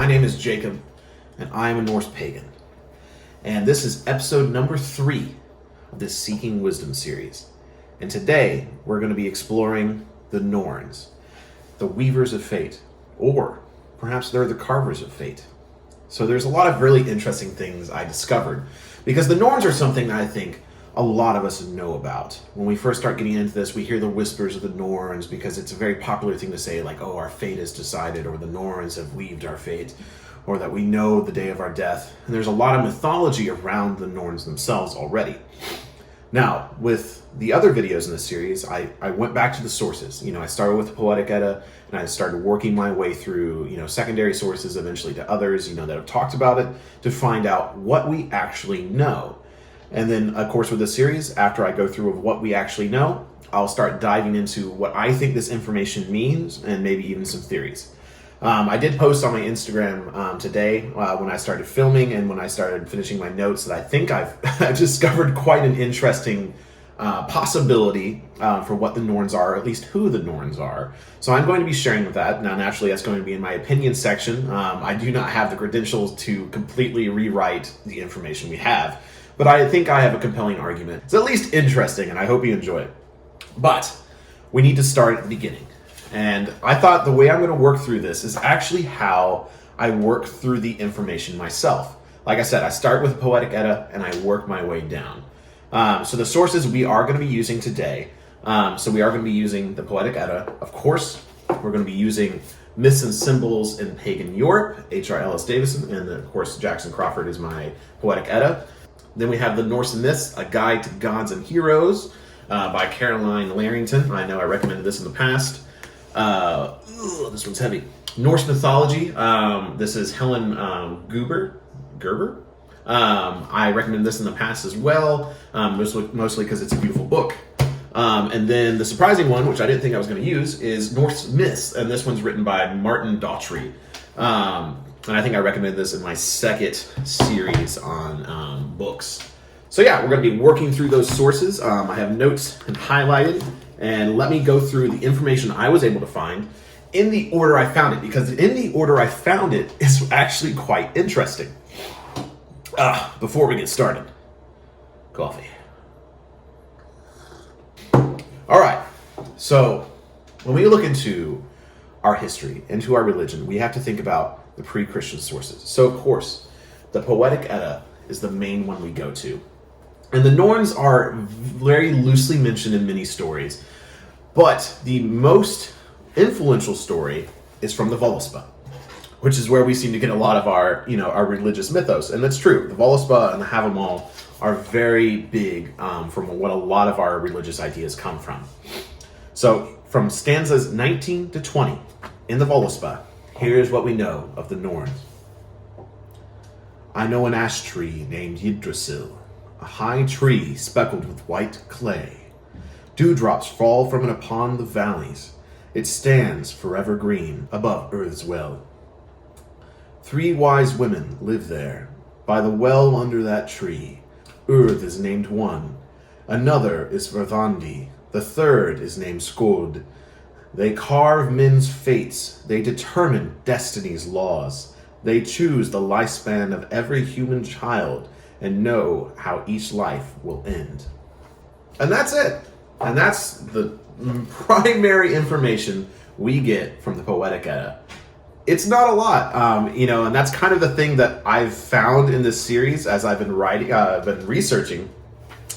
My name is Jacob, and I am a Norse pagan. And this is episode number 3 of this Seeking Wisdom series. And today, we're going to be exploring the Norns, the Weavers of Fate, or perhaps they're the Carvers of Fate. So there's a lot of really interesting things I discovered, because the Norns are something that I think a lot of us know about. When we first start getting into this, we hear the whispers of the Norns because it's a very popular thing to say, like, oh, our fate is decided, or the Norns have weaved our fate, or that we know the day of our death. And there's a lot of mythology around the Norns themselves already. Now, with the other videos in this series, I went back to the sources. I started with the Poetic Edda, and I started working my way through, secondary sources, eventually to others, that have talked about it, to find out what we actually know. And then, of course, with this series, after I go through of what we actually know, I'll start diving into what I think this information means, and maybe even some theories. I did post on my Instagram today when I started filming and when I started finishing my notes that I think I've discovered quite an interesting possibility for what the Norns are, or at least who the Norns are. So I'm going to be sharing with that. Now, naturally, that's going to be in my opinion section. I do not have the credentials to completely rewrite the information we have, but I think I have a compelling argument. It's at least interesting, and I hope you enjoy it. But we need to start at the beginning. And I thought the way I'm going to work through this is actually how I work through the information myself. Like I said, I start with Poetic Edda, and I work my way down. So the sources we are going to be using today, so we are going to be using the Poetic Edda. Of course, we're going to be using Myths and Symbols in Pagan Europe, H.R. Ellis Davison, and of course Jackson Crawford is my Poetic Edda. Then we have the Norse Myths, A Guide to Gods and Heroes by Caroline Larrington. I know I recommended this in the past. This one's heavy. Norse Mythology. This is Helen Gerber. I recommended this in the past as well, mostly because it's a beautiful book. And then the surprising one, which I didn't think I was going to use, is Norse Myths, and this one's written by Martin Daughtry. And I think I recommended this in my second series on books. So yeah, we're going to be working through those sources. I have notes and highlighted, and let me go through the information I was able to find in the order I found it, because in the order I found it is actually quite interesting. Before we get started, coffee. All right, so when we look into our history, into our religion, we have to think about the pre-Christian sources. So, of course, the Poetic Edda is the main one we go to. And the Norns are very loosely mentioned in many stories, but the most influential story is from the Voluspa, which is where we seem to get a lot of our, our religious mythos. And that's true. The Voluspa and the Havamal are very big from what a lot of our religious ideas come from. So, from stanzas 19 to 20 in the Voluspa, here's what we know of the Norns. I know an ash tree named Yggdrasil, a high tree speckled with white clay. Dewdrops fall from it upon the valleys. It stands forever green above earth's well. 3 wise women live there, by the well under that tree. Earth is named one, another is Verthandi, the third is named Skuld. They carve men's fates, they determine destiny's laws. They choose the lifespan of every human child and know how each life will end. And that's it. And that's the primary information we get from the Poetic Edda. It's not a lot, and that's kind of the thing that I've found in this series as I've been been researching,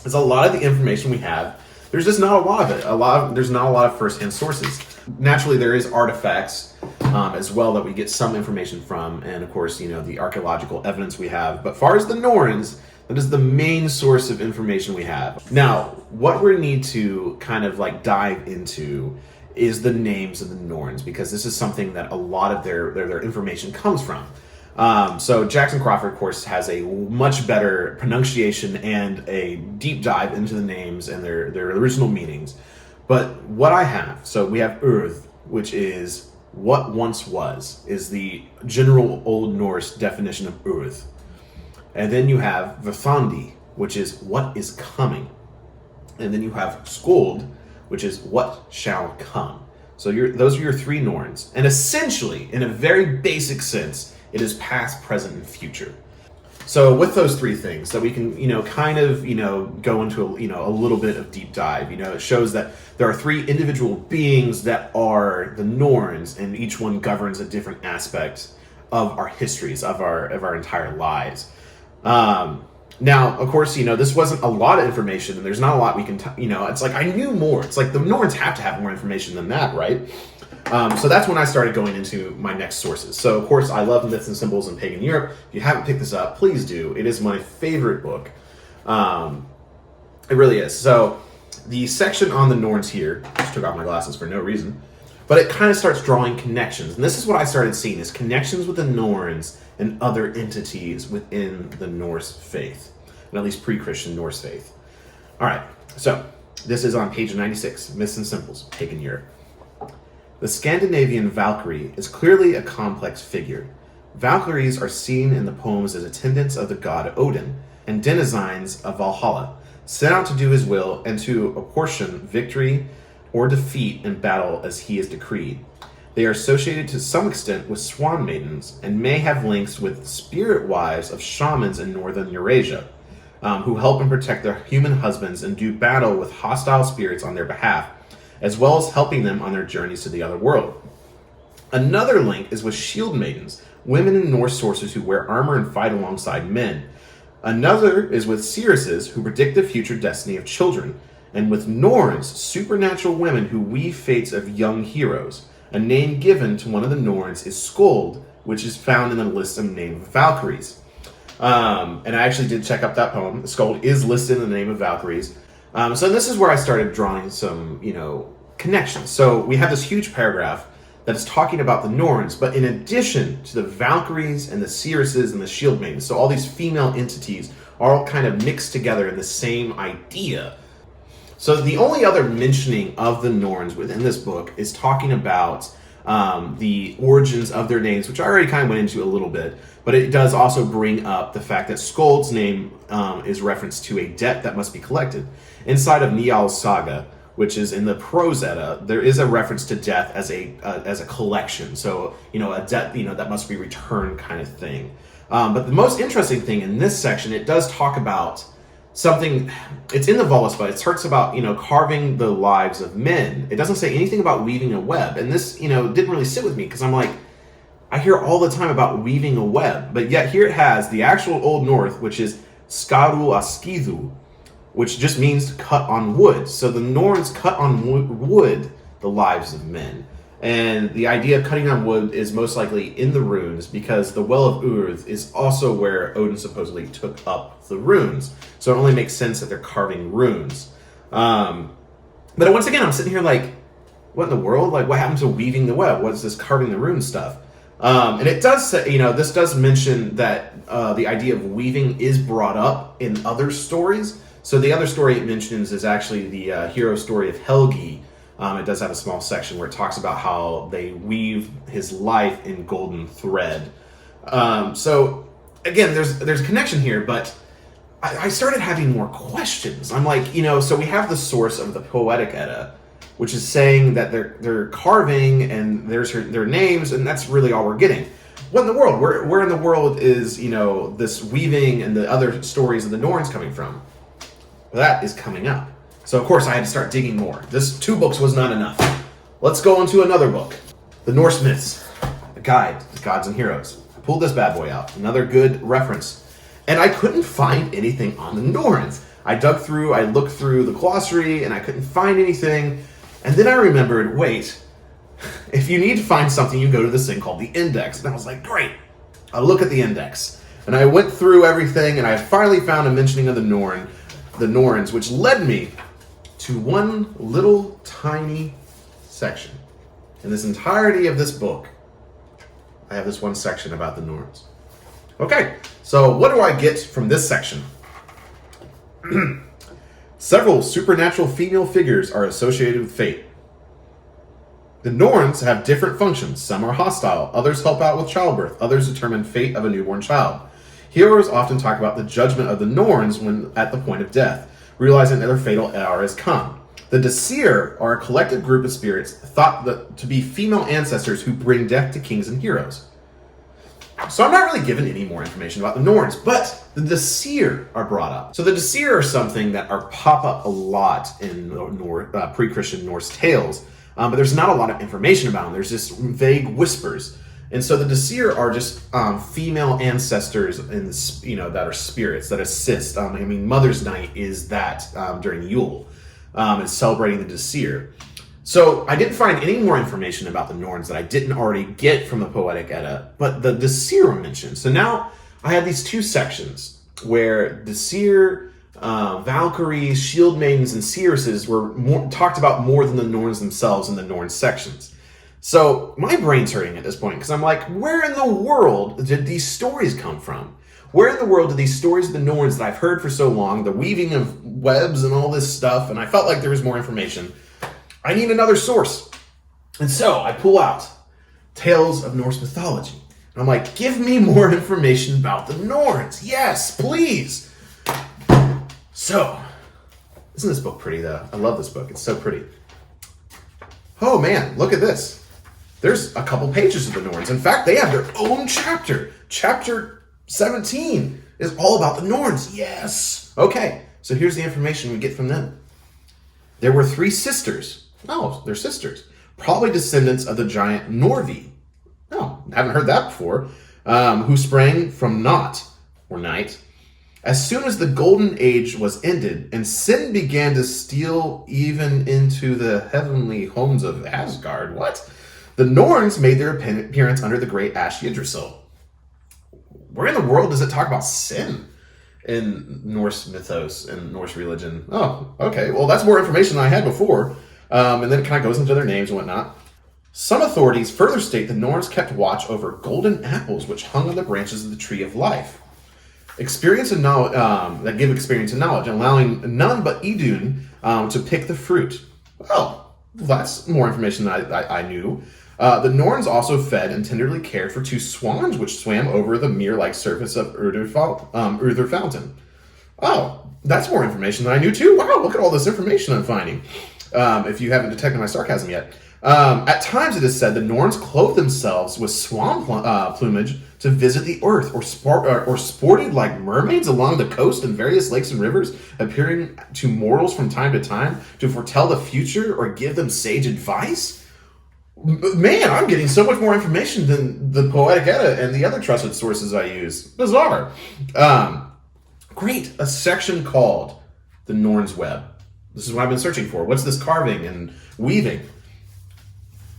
is a lot of the information we have, there's just not a lot of it. There's not a lot of first-hand sources. Naturally, there is artifacts as well that we get some information from, and of course, the archaeological evidence we have. But far as the Norns, that is the main source of information we have. Now, what we need to kind of dive into is the names of the Norns, because this is something that a lot of their information comes from. So Jackson Crawford, of course, has a much better pronunciation and a deep dive into the names and their original meanings. But what I have, so we have Earth, which is what once was, is the general Old Norse definition of Earth. And then you have Verthandi, which is what is coming. And then you have Skuld, which is what shall come. So those are your 3 Norns. And essentially, in a very basic sense, It is past, present, and future. So with those three things, so we can, kind of, go into, a little bit of deep dive. It shows that there are three individual beings that are the Norns, and each one governs a different aspect of our histories, of our entire lives. Now, of course, this wasn't a lot of information, and there's not a lot we can, it's like I knew more. It's like the Norns have to have more information than that, right? So that's when I started going into my next sources. So, of course, I love Myths and Symbols in Pagan Europe. If you haven't picked this up, please do. It is my favorite book. It really is. So, the section on the Norns here, just took off my glasses for no reason, but it kind of starts drawing connections. And this is what I started seeing, is connections with the Norns and other entities within the Norse faith, and at least pre-Christian Norse faith. All right, so this is on page 96, Myths and Symbols, Pagan Europe. The Scandinavian Valkyrie is clearly a complex figure. Valkyries are seen in the poems as attendants of the god Odin and denizens of Valhalla, sent out to do his will and to apportion victory or defeat in battle as he has decreed. They are associated to some extent with swan maidens and may have links with spirit wives of shamans in northern Eurasia, who help and protect their human husbands and do battle with hostile spirits on their behalf, as well as helping them on their journeys to the other world. Another link is with shield maidens, women in Norse sources who wear armor and fight alongside men. Another is with seeresses who predict the future destiny of children, and with Norns, supernatural women who weave fates of young heroes. A name given to one of the Norns is Skuld, which is found in the list of named Valkyries. And I actually did check up that poem. Skuld is listed in the name of Valkyries. So this is where I started drawing some, connections. So we have this huge paragraph that is talking about the Norns, but in addition to the Valkyries and the seeresses and the shield maidens, so all these female entities are all kind of mixed together in the same idea. So the only other mentioning of the Norns within this book is talking about the origins of their names, which I already kind of went into a little bit, but it does also bring up the fact that Skuld's name is reference to a debt that must be collected. Inside of Nial's saga, which is in the Prose Edda, there is a reference to death as a collection. So, a debt, that must be returned kind of thing. But the most interesting thing in this section, it does talk about something, it's in the Volus, but it talks about, carving the lives of men. It doesn't say anything about weaving a web. And this, didn't really sit with me because I'm like, I hear all the time about weaving a web, but yet here it has the actual Old North, which is skaru askidu, which just means to cut on wood. So the Norns cut on wood the lives of men. And the idea of cutting on wood is most likely in the runes, because the Well of Urd is also where Odin supposedly took up the runes. So it only makes sense that they're carving runes. But once again, I'm sitting here like, what in the world? Like, what happened to weaving the web? What is this carving the rune stuff? And it does say, this does mention that the idea of weaving is brought up in other stories. So the other story it mentions is actually the hero story of Helgi. It does have a small section where it talks about how they weave his life in golden thread. So again, there's a connection here, but I started having more questions. I'm like, so we have the source of the Poetic Edda, which is saying that they're carving and there's their names, and that's really all we're getting. What in the world? Where in the world is, this weaving and the other stories of the Norns coming from? Well, that is coming up. So, of course, I had to start digging more. This 2 books was not enough. Let's go into another book. The Norse Myths, a guide to gods and heroes. I pulled this bad boy out. Another good reference. And I couldn't find anything on the Norns. I looked through the glossary, and I couldn't find anything. And then I remembered, wait, if you need to find something, you go to this thing called the index. And I was like, great. I'll look at the index. And I went through everything, and I finally found a mentioning of the Norns, which led me to one little tiny section. In this entirety of this book, I have this one section about the Norns. Okay, so what do I get from this section? Several supernatural female figures are associated with fate. The Norns have different functions. Some are hostile, others help out with childbirth, others determine fate of a newborn child. Heroes often talk about the judgment of the Norns when at the point of death, realizing that their fatal hour has come. The Disir are a collective group of spirits thought to be female ancestors who bring death to kings and heroes. So I'm not really given any more information about the Norns, but the Disir are brought up. So the Disir are something that pop up a lot in pre-Christian Norse tales, but there's not a lot of information about them. There's just vague whispers. And so the Disir are just female ancestors that are spirits that assist. Mother's Night is that during Yule, and celebrating the Disir. So I didn't find any more information about the Norns that I didn't already get from the Poetic Edda, but the Disir are mentioned. So now I have these two sections where Disir, Valkyries, Shield Maidens, and Seeresses were talked about more than the Norns themselves in the Norns sections. So my brain's hurting at this point because I'm like, where in the world did these stories come from? Where in the world did these stories of the Norns that I've heard for so long, the weaving of webs and all this stuff, and I felt like there was more information. I need another source. And so I pull out Tales of Norse Mythology. And I'm like, give me more information about the Norns. Yes, please. So, isn't this book pretty though? I love this book. It's so pretty. Oh man, look at this. There's a couple pages of the Norns. In fact, they have their own chapter. Chapter 17 is all about the Norns. Yes. Okay, so here's the information we get from them. There were 3 sisters. Oh, they're sisters. Probably descendants of the giant Norvi. Oh, haven't heard that before. Who sprang from Not, or night. As soon as the Golden Age was ended, and sin began to steal even into the heavenly homes of Asgard, the Norns made their appearance under the great Ash Yggdrasil. Where in the world does it talk about sin in Norse mythos and Norse religion? Oh, okay. Well, that's more information than I had before. And then it kind of goes into their names and whatnot. Some authorities further state the Norns kept watch over golden apples which hung on the branches of the Tree of Life. Experience and knowledge that give experience and knowledge, allowing none but Idun to pick the fruit. Oh, that's more information than I knew. The Norns also fed and tenderly cared for 2 swans which swam over the mirror-like surface of Urther Fountain. Oh, that's more information than I knew too. Wow, look at all this information I'm finding. If you haven't detected my sarcasm yet. At times it is said the Norns clothed themselves with swan plumage to visit the earth, or sported like mermaids along the coast in various lakes and rivers, appearing to mortals from time to time to foretell the future or give them sage advice. Man, I'm getting so much more information than the Poetic Edda and the other trusted sources I use. Bizarre. Great. A section called the Norns Web. This is what I've been searching for. What's this carving and weaving?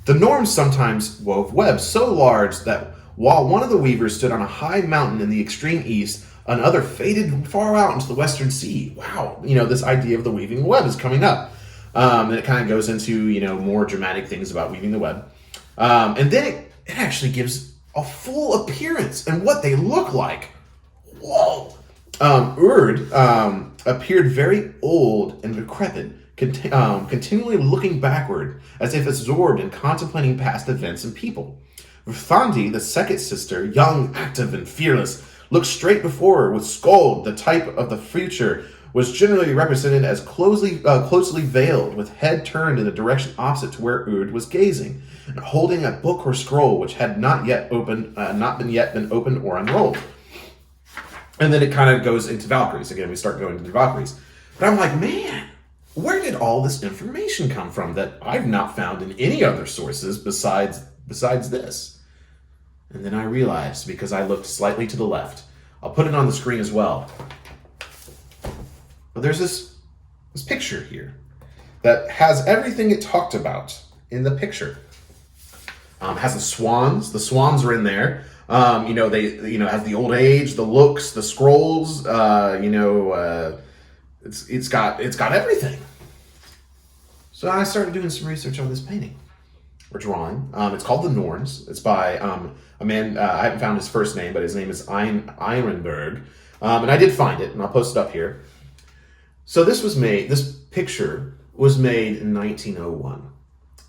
The Norns sometimes wove webs so large that while one of the weavers stood on a high mountain in the extreme east, another faded far out into the western sea. Wow, this idea of the weaving web is coming up. And it kind of goes into, more dramatic things about weaving the web. And then it actually gives a full appearance and what they look like. Whoa! Urd appeared very old and decrepit, continually looking backward, as if absorbed in contemplating past events and people. Vthandi, the second sister, young, active, and fearless, looked straight before her with Skal, the type of the future, was generally represented as closely veiled, with head turned in the direction opposite to where Urd was gazing, and holding a book or scroll which had not yet been opened or unrolled. And then it kind of goes into Valkyries. Again, we start going into Valkyries. But I'm like, man, where did all this information come from that I've not found in any other sources besides this? And then I realized, because I looked slightly to the left, I'll put it on the screen as well. But there's this picture here that has everything it talked about in the picture. Has the swans. The swans are in there. They has the old age, the looks, the scrolls. It's got everything. So I started doing some research on this painting or drawing. It's called the Norns. It's by a man. I haven't found his first name, but his name is Ironberg. And I did find it, and I'll post it up here. So this picture was made in 1901.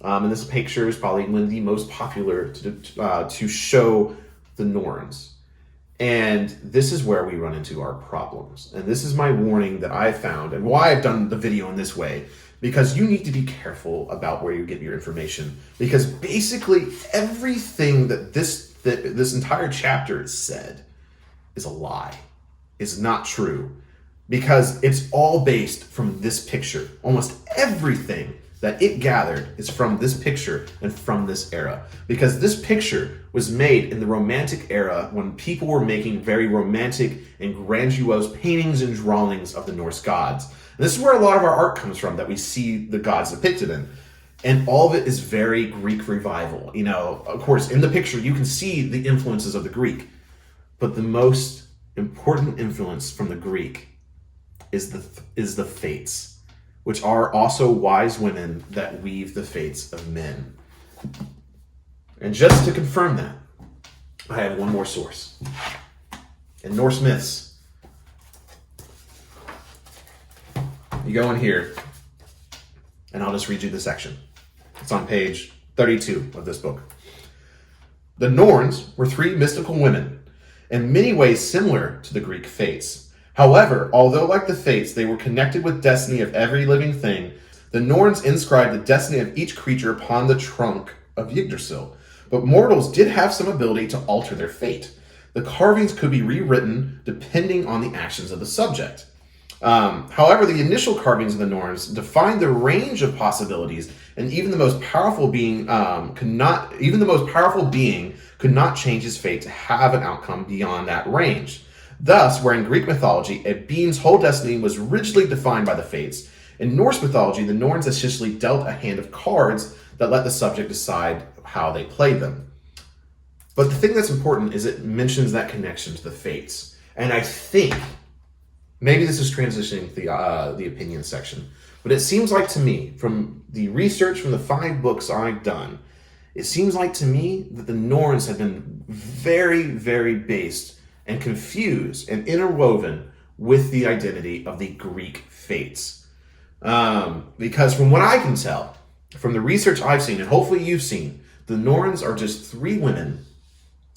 And this picture is probably one of the most popular to show the Norns. And this is where we run into our problems. And this is my warning that I found, and why I've done the video in this way, because you need to be careful about where you get your information. Because basically everything that this that this entire chapter is said is a lie, is not true, because it's all based from this picture. Almost everything that it gathered is from this picture and from this era, because this picture was made in the Romantic era when people were making very romantic and grandiose paintings and drawings of the Norse gods. And this is where a lot of our art comes from that we see the gods depicted in. And all of it is very Greek revival. You know, of course, in the picture, you can see the influences of the Greek. But the most important influence from the Greek is the fates, which are also wise women that weave the fates of men. And just to confirm that, I have one more source. In Norse myths, you go in here, and I'll just read you the section. It's on page 32 of this book. The Norns were 3 mystical women, in many ways similar to the Greek fates. However, although like the fates, they were connected with destiny of every living thing, the Norns inscribed the destiny of each creature upon the trunk of Yggdrasil. But mortals did have some ability to alter their fate. The carvings could be rewritten depending on the actions of the subject. However, the initial carvings of the Norns defined the range of possibilities, and even the most powerful being could not change his fate to have an outcome beyond that range. Thus, where in Greek mythology a being's whole destiny was rigidly defined by the fates, in Norse mythology the Norns essentially dealt a hand of cards that let the subject decide how they played them. But the thing that's important is it mentions that connection to the fates, and I think maybe this is transitioning to the opinion section, but it seems like to me, from the research from the 5 books I've done, it seems like to me that the Norns have been very, very based and confused and interwoven with the identity of the Greek fates. Because from what I can tell, from the research I've seen, and hopefully you've seen, the Norns are just 3 women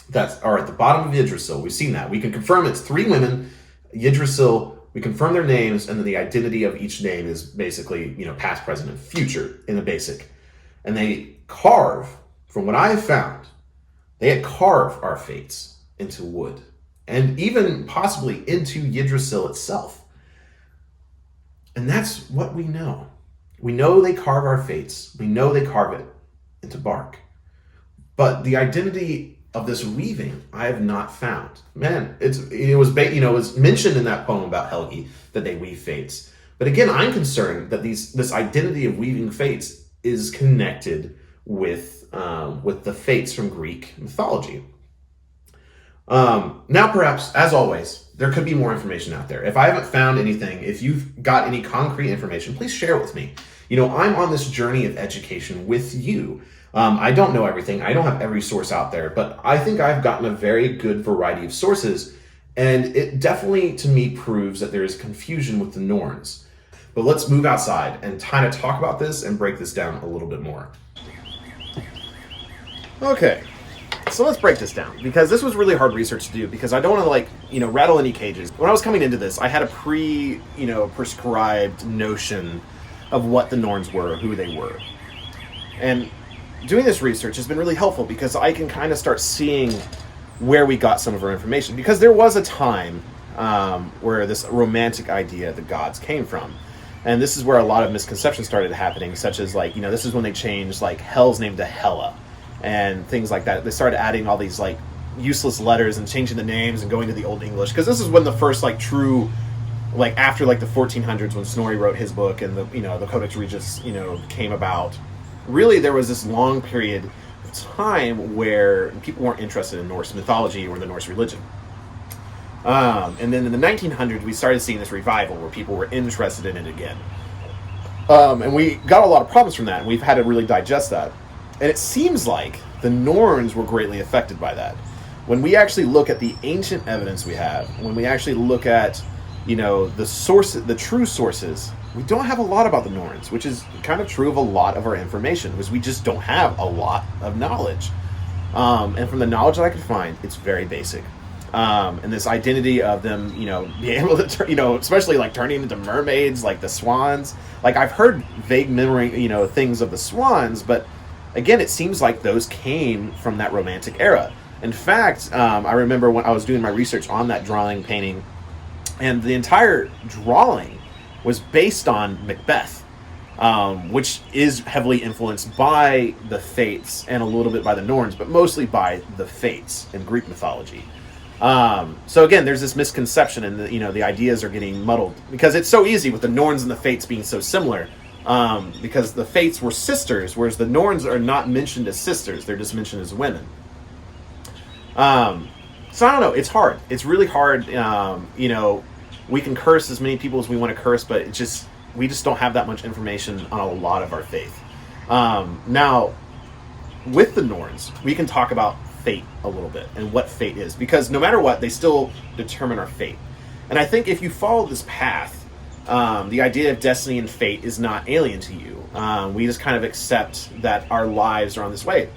that are at the bottom of Yggdrasil. We've seen that. We can confirm it's 3 women, Yggdrasil, we confirm their names, and then the identity of each name is basically, past, present, and future in the basic. And they carve, from what I have found, they had carved our fates into wood, and even possibly into Yggdrasil itself. And that's what we know. We know they carve our fates. We know they carve it into bark. But the identity of this weaving, I have not found. Man, it was mentioned in that poem about Helgi that they weave fates. But again, I'm concerned that this identity of weaving fates is connected with the fates from Greek mythology. Now, perhaps, as always, there could be more information out there. If I haven't found anything, if you've got any concrete information, please share it with me. I'm on this journey of education with you. I don't know everything. I don't have every source out there, but I think I've gotten a very good variety of sources, and it definitely, to me, proves that there is confusion with the Norns. But let's move outside and kind of talk about this and break this down a little bit more. Okay, so let's break this down, because this was really hard research to do, because I don't want to rattle any cages. When I was coming into this, I had a prescribed notion of what the Norns were, who they were. And doing this research has been really helpful, because I can kind of start seeing where we got some of our information, because there was a time where this romantic idea of the gods came from. And this is where a lot of misconceptions started happening, such as this is when they changed Hel's name to Hela and things like that. They started adding all these useless letters and changing the names and going to the Old English, because this is when the first true after the 1400s, when Snorri wrote his book and the Codex Regius came about. Really, there was this long period of time where people weren't interested in Norse mythology or the Norse religion. And then in the 1900s, we started seeing this revival where people were interested in it again. And we got a lot of problems from that, and we've had to really digest that. And it seems like the Norns were greatly affected by that. When we actually look at the ancient evidence we have, when we actually look at, the true sources, we don't have a lot about the Norns, which is kind of true of a lot of our information, because we just don't have a lot of knowledge. And from the knowledge that I could find, it's very basic. And this identity of them, being able to, especially turning into mermaids, like the swans. I've heard vague memory, things of the swans, but again, it seems like those came from that romantic era. In fact, I remember when I was doing my research on that drawing painting, and the entire drawing was based on Macbeth, which is heavily influenced by the Fates and a little bit by the Norns, but mostly by the Fates in Greek mythology. So again, there's this misconception, and the ideas are getting muddled because it's so easy with the Norns and the Fates being so similar. Because the Fates were sisters, whereas the Norns are not mentioned as sisters; they're just mentioned as women. So I don't know. It's hard. It's really hard. We can curse as many people as we want to curse, but we just don't have that much information on a lot of our faith. Now, with the Norns, we can talk about fate a little bit and what fate is, because no matter what, they still determine our fate. And I think if you follow this path, the idea of destiny and fate is not alien to you. We just kind of accept that our lives are on this way.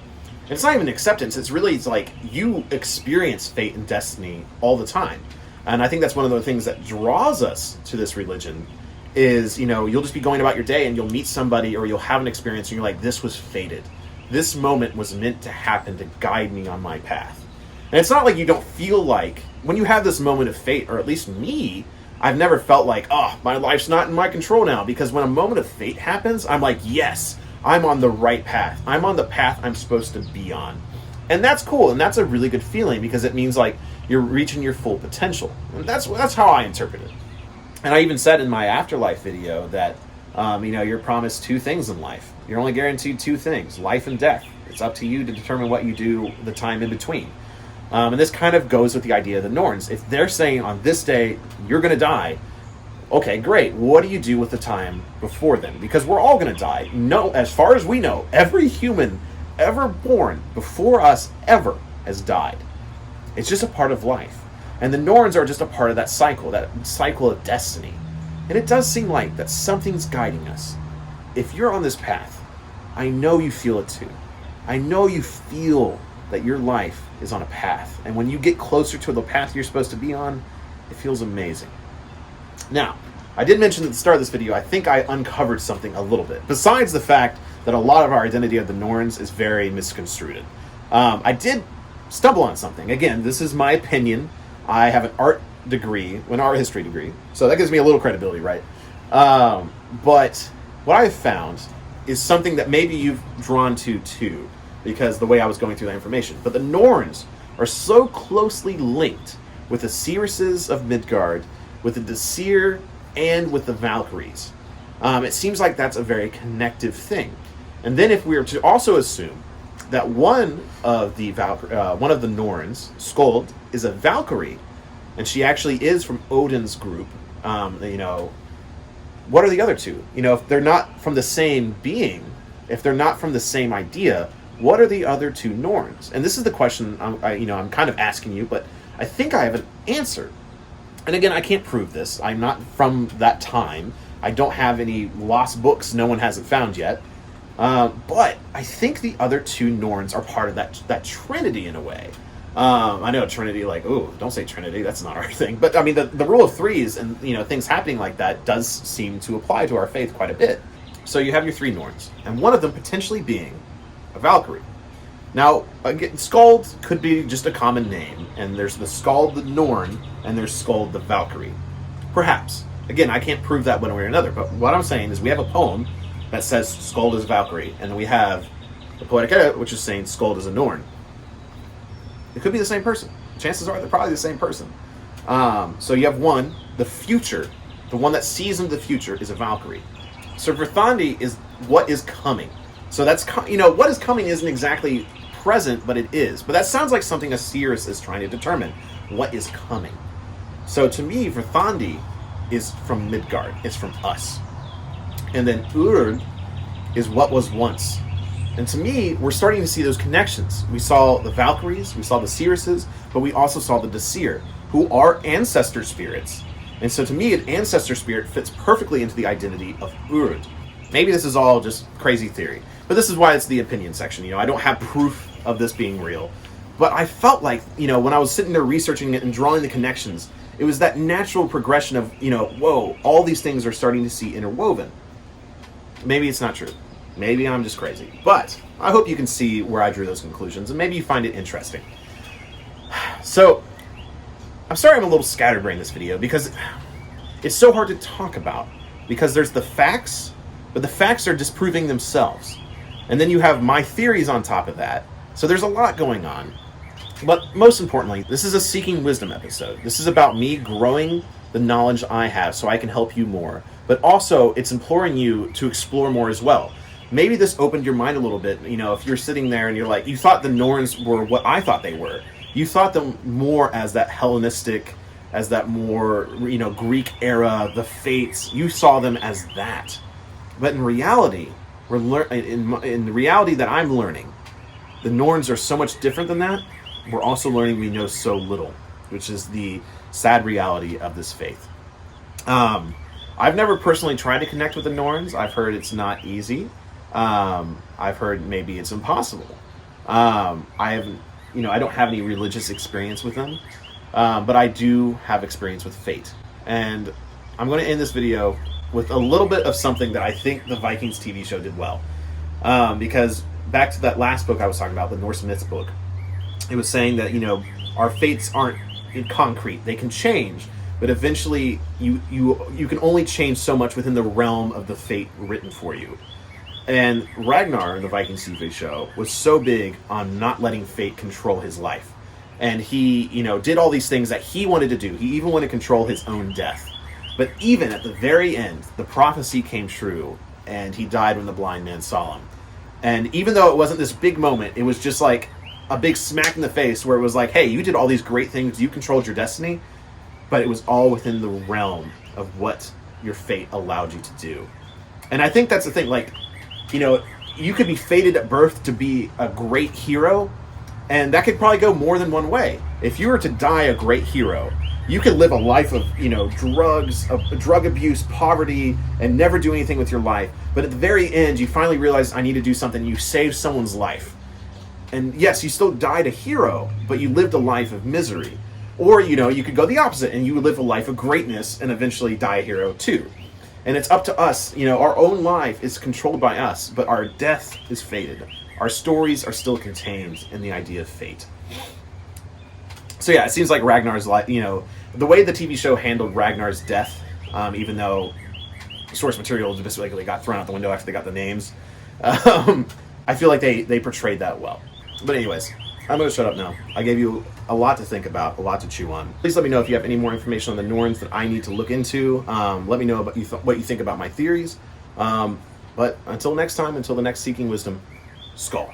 And it's not even acceptance. It's like you experience fate and destiny all the time. And I think that's one of the things that draws us to this religion is, you'll just be going about your day and you'll meet somebody or you'll have an experience and you're like, this was fated. This moment was meant to happen to guide me on my path. And it's not like you don't feel like, when you have this moment of fate, or at least me, I've never felt like, oh, my life's not in my control now. Because when a moment of fate happens, I'm like, yes, I'm on the right path. I'm on the path I'm supposed to be on. And that's cool. And that's a really good feeling because it means like you're reaching your full potential. And that's how I interpret it. And I even said in my afterlife video that, you're promised two things in life. You're only guaranteed two things, life and death. It's up to you to determine what you do the time in between. And this kind of goes with the idea of the Norns. If they're saying on this day, you're going to die, okay, great. What do you do with the time before then? Because we're all going to die. No, as far as we know, every human ever born before us ever has died. It's just a part of life. And the Norns are just a part of that cycle of destiny. And it does seem like that something's guiding us. If you're on this path, I know you feel it too. I know you feel that your life is on a path. And when you get closer to the path you're supposed to be on, it feels amazing. Now, I did mention at the start of this video, I think I uncovered something a little bit. Besides the fact that a lot of our identity of the Norns is very misconstrued. I did stumble on something. Again, this is my opinion. I have an art history degree. So that gives me a little credibility, right? But what I've found is something that maybe you've drawn to too, because the way I was going through that information. But the Norns are so closely linked with the Seerses of Midgard, with the Disir, and with the Valkyries. It seems like that's a very connective thing. And then if we were to also assume that one of the Norns, Skuld, is a Valkyrie, and she actually is from Odin's group, what are the other two? If they're not from the same being, if they're not from the same idea, what are the other two Norns? And this is the question I'm kind of asking you, but I think I have an answer. And again, I can't prove this. I'm not from that time. I don't have any lost books no one hasn't found yet. But I think the other two Norns are part of that trinity in a way. I know Trinity, like, oh, don't say Trinity, that's not our thing. But I mean, the rule of threes and things happening like that does seem to apply to our faith quite a bit. So you have your three Norns, and one of them potentially being a Valkyrie. Now, again, Skald could be just a common name, and there's the Skald the Norn, and there's Skald the Valkyrie. Perhaps. Again, I can't prove that one way or another, but what I'm saying is we have a poem that says Skald is Valkyrie, and then we have the Poetic Edda, which is saying Skald is a Norn. It could be the same person. Chances are they're probably the same person. So you have one, the future, the one that sees into the future is a Valkyrie. So Verthandi is what is coming. So that's, what is coming isn't exactly present, but it is. But that sounds like something a seeress is trying to determine. What is coming? So to me, Verthandi is from Midgard. It's from us. And then Urd is what was once. And to me, we're starting to see those connections. We saw the Valkyries, we saw the Seeresses, but we also saw the Disir, who are ancestor spirits. And so to me, an ancestor spirit fits perfectly into the identity of Urd. Maybe this is all just crazy theory, but this is why it's the opinion section. I don't have proof of this being real. But I felt like, when I was sitting there researching it and drawing the connections, it was that natural progression of, whoa, all these things are starting to see interwoven. Maybe it's not true. Maybe I'm just crazy. But I hope you can see where I drew those conclusions, and maybe you find it interesting. So, I'm sorry I'm a little scatterbrained in this video because it's so hard to talk about. Because there's the facts, but the facts are disproving themselves. And then you have my theories on top of that. So there's a lot going on. But most importantly, this is a Seeking Wisdom episode. This is about me growing the knowledge I have so I can help you more. But also, it's imploring you to explore more as well. Maybe this opened your mind a little bit. You know, if you're sitting there and you're like, you thought the Norns were what I thought they were. You thought them more as that Hellenistic, as that more, you know, Greek era, the Fates. You saw them as that. But in reality, in the reality that I'm learning, the Norns are so much different than that. We're also learning we know so little, which is the sad reality of this faith. I've never personally tried to connect with the Norns. I've heard it's not easy. I've heard maybe it's impossible. I don't have any religious experience with them, but I do have experience with fate. And I'm going to end this video with a little bit of something that I think the Vikings TV show did well. Because back to that last book I was talking about, the Norse Myths book, it was saying that, you know, our fates aren't in concrete. They can change, but eventually you can only change so much within the realm of the fate written for you. And Ragnar in the Vikings TV show was so big on not letting fate control his life. And he, you know, did all these things that he wanted to do. He even wanted to control his own death. But even at the very end, the prophecy came true, and he died when the blind man saw him. And even though it wasn't this big moment, it was just like a big smack in the face where it was like, hey, you did all these great things, you controlled your destiny, but it was all within the realm of what your fate allowed you to do. And I think that's the thing, like, you know, you could be fated at birth to be a great hero, and that could probably go more than one way. If you were to die a great hero, you could live a life of, you know, drugs, of drug abuse, poverty, and never do anything with your life. But at the very end, you finally realize, I need to do something. You saved someone's life. And yes, you still died a hero, but you lived a life of misery. Or, you know, you could go the opposite, and you would live a life of greatness and eventually die a hero too. And it's up to us. You know, our own life is controlled by us, but our death is fated. Our stories are still contained in the idea of fate. So yeah, it seems like Ragnar's life, you know, the way the TV show handled Ragnar's death, even though source material basically got thrown out the window after they got the names, I feel like they portrayed that well. But anyways, I'm going to shut up now. I gave you a lot to think about, a lot to chew on. Please let me know if you have any more information on the Norns that I need to look into. Let me know about what you think about my theories. But until next time, until the next Seeking Wisdom, Skal.